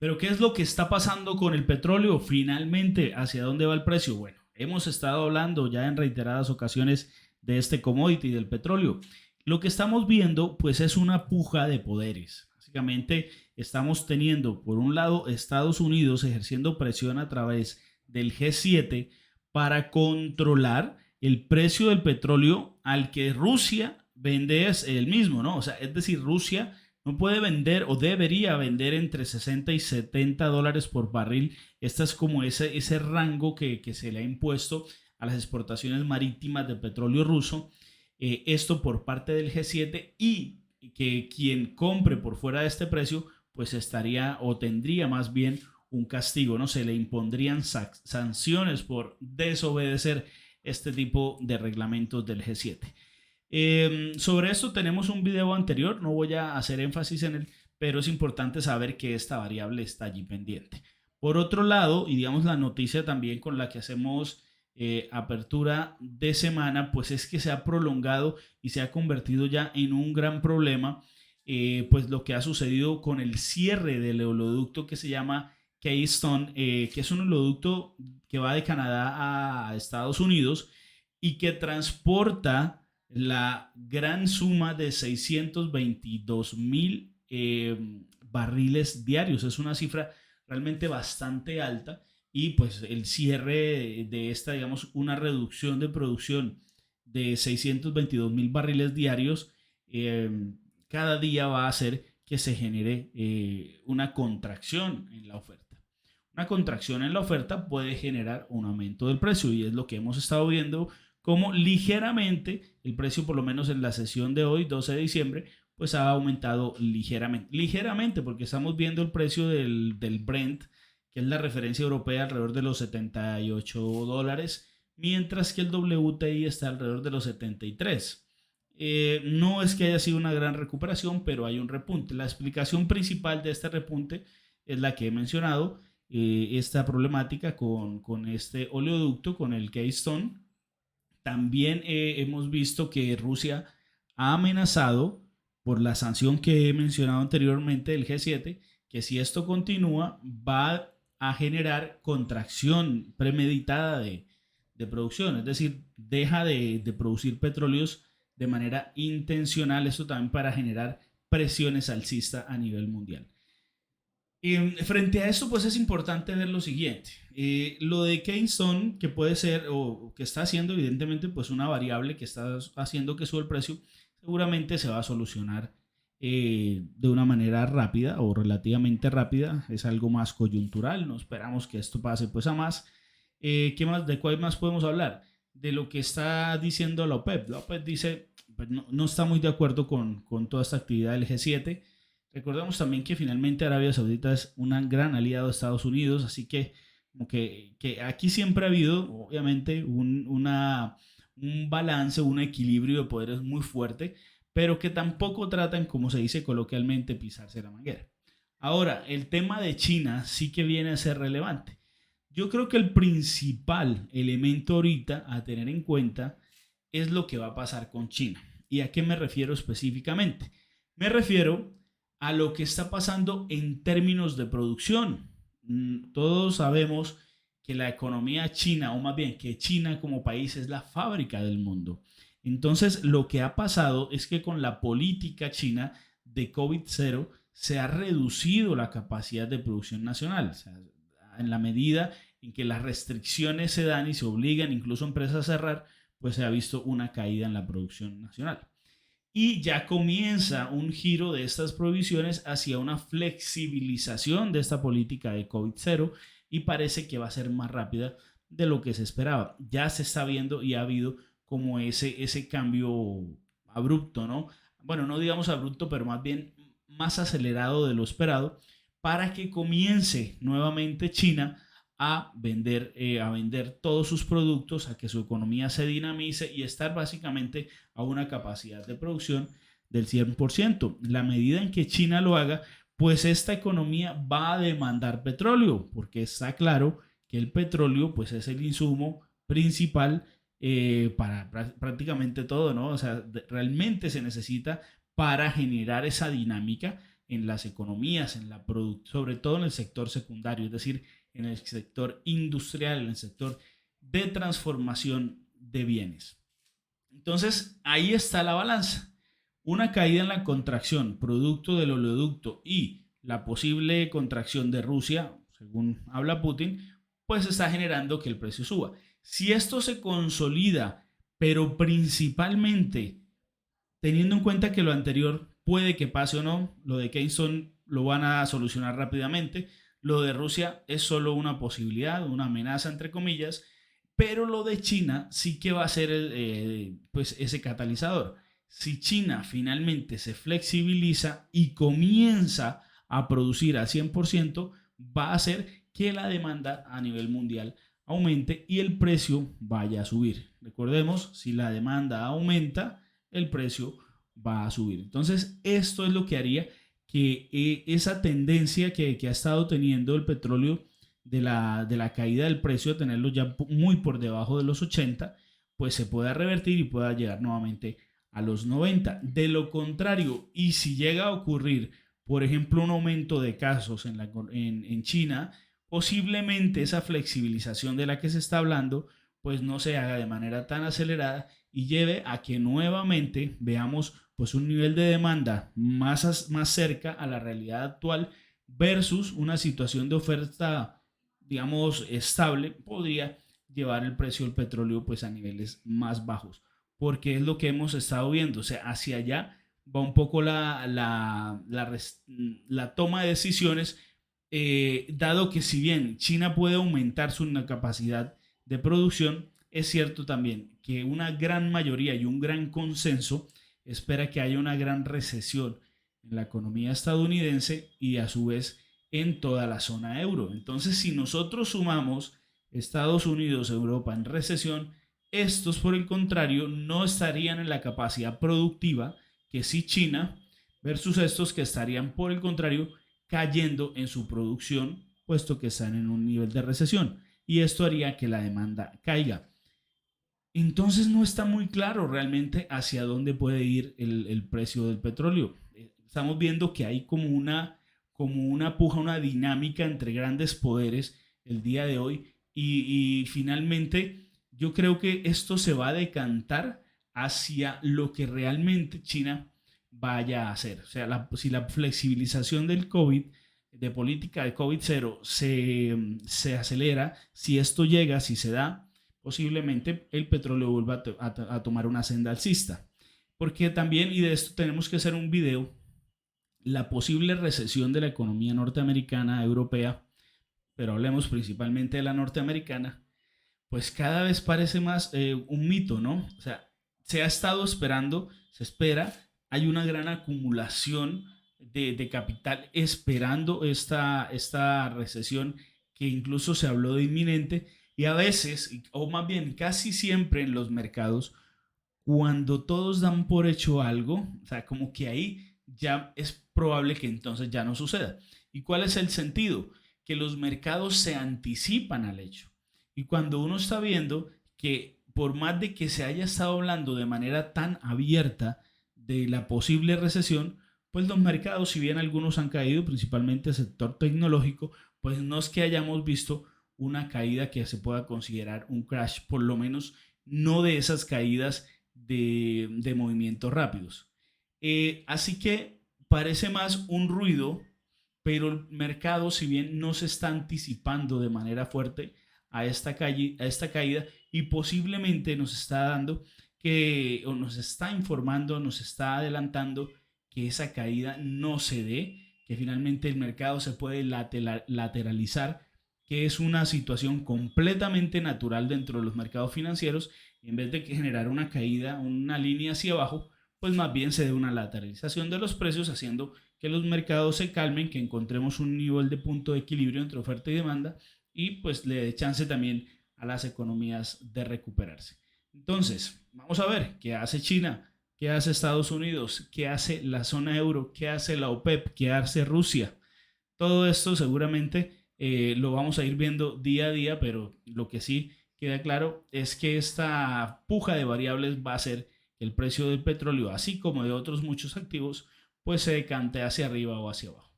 Pero ¿qué es lo que está pasando con el petróleo? Finalmente, ¿hacia dónde va el precio? Bueno, hemos estado hablando ya en reiteradas ocasiones de este commodity, del petróleo. Lo que estamos viendo, pues, es una puja de poderes. Básicamente, estamos teniendo, por un lado, Estados Unidos ejerciendo presión a través del G7 para controlar el precio del petróleo al que Rusia vende es el mismo, ¿no? O sea, es decir, Rusia no puede vender o debería vender entre 60 y 70 dólares por barril. Este es como ese rango que se le ha impuesto a las exportaciones marítimas de petróleo ruso. Esto por parte del G7 y que quien compre por fuera de este precio pues estaría o tendría más bien un castigo, ¿no? Se le impondrían sanciones por desobedecer este tipo de reglamentos del G7. Sobre esto tenemos un video anterior, no voy a hacer énfasis en él, pero es importante saber que esta variable está allí pendiente. Por otro lado, y digamos la noticia también con la que hacemos apertura de semana, pues es que se ha prolongado y se ha convertido ya en un gran problema, pues lo que ha sucedido con el cierre del oleoducto que se llama Keystone, que es un oleoducto que va de Canadá a Estados Unidos y que transporta la gran suma de 622,000 barriles diarios. Es una cifra realmente bastante alta y pues el cierre de esta, digamos, una reducción de producción de 622,000 barriles diarios cada día va a hacer que se genere una contracción en la oferta. Una contracción en la oferta puede generar un aumento del precio y es lo que hemos estado viendo como ligeramente el precio, por lo menos en la sesión de hoy, 12 de diciembre, pues ha aumentado ligeramente, porque estamos viendo el precio del Brent, que es la referencia europea, alrededor de los 78 dólares, mientras que el WTI está alrededor de los 73. No es que haya sido una gran recuperación, pero hay un repunte. La explicación principal de este repunte es la que he mencionado, esta problemática con este oleoducto, con el Keystone. También hemos visto que Rusia ha amenazado por la sanción que he mencionado anteriormente del G7, que si esto continúa va a generar contracción premeditada de producción, es decir, deja de producir petróleos de manera intencional, esto también para generar presiones alcistas a nivel mundial. Frente a esto, pues es importante ver lo siguiente. Lo de Keystone, que puede ser o que está haciendo evidentemente pues una variable que está haciendo que suba el precio, seguramente se va a solucionar de una manera rápida o relativamente rápida. Es algo más coyuntural, no esperamos que esto pase pues a más. ¿Qué más? ¿De cuál más podemos hablar? De lo que está diciendo la OPEP. La OPEP dice, pues no está muy de acuerdo con toda esta actividad del G7. Recordemos también que finalmente Arabia Saudita es un gran aliado de Estados Unidos, así que como que aquí siempre ha habido, obviamente, un balance, un equilibrio de poderes muy fuerte, pero que tampoco tratan, como se dice coloquialmente, pisarse la manguera. Ahora, el tema de China sí que viene a ser relevante. Yo creo que el principal elemento ahorita a tener en cuenta es lo que va a pasar con China. ¿Y a qué me refiero específicamente? Me refiero a lo que está pasando en términos de producción. Todos sabemos que la economía china, o más bien que China como país es la fábrica del mundo. Entonces, lo que ha pasado es que con la política china de COVID-0 se ha reducido la capacidad de producción nacional. O sea, en la medida en que las restricciones se dan y se obligan incluso a empresas a cerrar, pues se ha visto una caída en la producción nacional y ya comienza un giro de estas prohibiciones hacia una flexibilización de esta política de COVID-0 y parece que va a ser más rápida de lo que se esperaba. Ya se está viendo y ha habido como ese cambio abrupto, ¿no? Bueno, no digamos abrupto, pero más bien más acelerado de lo esperado para que comience nuevamente China a vender todos sus productos, a que su economía se dinamice y estar básicamente a una capacidad de producción del 100%. La medida en que China lo haga, pues esta economía va a demandar petróleo, porque está claro que el petróleo pues es el insumo principal para prácticamente todo, ¿no? O sea, realmente se necesita para generar esa dinámica en las economías, sobre todo en el sector secundario, es decir, en el sector industrial, en el sector de transformación de bienes. Entonces, ahí está la balanza. Una caída en la contracción, producto del oleoducto y la posible contracción de Rusia, según habla Putin, pues está generando que el precio suba. Si esto se consolida, pero principalmente teniendo en cuenta que lo anterior puede que pase o no, lo de Keynson lo van a solucionar rápidamente, lo de Rusia es solo una posibilidad, una amenaza entre comillas, pero lo de China sí que va a ser pues ese catalizador. Si China finalmente se flexibiliza y comienza a producir al 100%, va a hacer que la demanda a nivel mundial aumente y el precio vaya a subir. Recordemos, si la demanda aumenta, el precio va a subir. Entonces, esto es lo que haría que esa tendencia que ha estado teniendo el petróleo de la caída del precio, tenerlo ya muy por debajo de los 80, pues se pueda revertir y pueda llegar nuevamente a los 90. De lo contrario, y si llega a ocurrir, por ejemplo, un aumento de casos en China, posiblemente esa flexibilización de la que se está hablando, pues no se haga de manera tan acelerada y lleve a que nuevamente veamos pues un nivel de demanda más cerca a la realidad actual versus una situación de oferta, digamos, estable, podría llevar el precio del petróleo pues a niveles más bajos, porque es lo que hemos estado viendo, o sea, hacia allá va un poco la toma de decisiones, dado que si bien China puede aumentar su capacidad de producción, es cierto también que una gran mayoría y un gran consenso espera que haya una gran recesión en la economía estadounidense y a su vez en toda la zona euro. Entonces, si nosotros sumamos Estados Unidos, Europa en recesión, estos por el contrario no estarían en la capacidad productiva que sí China versus estos que estarían por el contrario cayendo en su producción puesto que están en un nivel de recesión y esto haría que la demanda caiga. Entonces no está muy claro realmente hacia dónde puede ir el precio del petróleo. Estamos viendo que hay como una puja, una dinámica entre grandes poderes el día de hoy y finalmente yo creo que esto se va a decantar hacia lo que realmente China vaya a hacer. O sea, si la flexibilización del COVID, de política de COVID cero, se acelera, si esto llega, si se da, posiblemente el petróleo vuelva a tomar una senda alcista. Porque también, y de esto tenemos que hacer un video, la posible recesión de la economía norteamericana, europea, pero hablemos principalmente de la norteamericana, pues cada vez parece más un mito, ¿no? O sea, se ha estado esperando, se espera, hay una gran acumulación de capital esperando esta recesión que incluso se habló de inminente y a veces, o más bien casi siempre en los mercados, cuando todos dan por hecho algo, o sea, como que ahí ya es probable que entonces ya no suceda. ¿Y cuál es el sentido? Que los mercados se anticipan al hecho. Y cuando uno está viendo que por más de que se haya estado hablando de manera tan abierta de la posible recesión, pues los mercados, si bien algunos han caído, principalmente el sector tecnológico, pues no es que hayamos visto una caída que se pueda considerar un crash, por lo menos no de esas caídas de movimientos rápidos. Así que parece más un ruido, pero el mercado, si bien no se está anticipando de manera fuerte a esta caída y posiblemente nos está dando que, o nos está informando, nos está adelantando que esa caída no se dé, que finalmente el mercado se puede lateralizar, que es una situación completamente natural dentro de los mercados financieros, y en vez de generar una caída, una línea hacia abajo, pues más bien se dé una lateralización de los precios, haciendo que los mercados se calmen, que encontremos un nivel de punto de equilibrio entre oferta y demanda y pues le dé chance también a las economías de recuperarse. Entonces, vamos a ver qué hace China, qué hace Estados Unidos, qué hace la zona euro, qué hace la OPEP, qué hace Rusia. Todo esto seguramente lo vamos a ir viendo día a día, pero lo que sí queda claro es que esta puja de variables va a hacer que el precio del petróleo, así como de otros muchos activos, pues se decante hacia arriba o hacia abajo.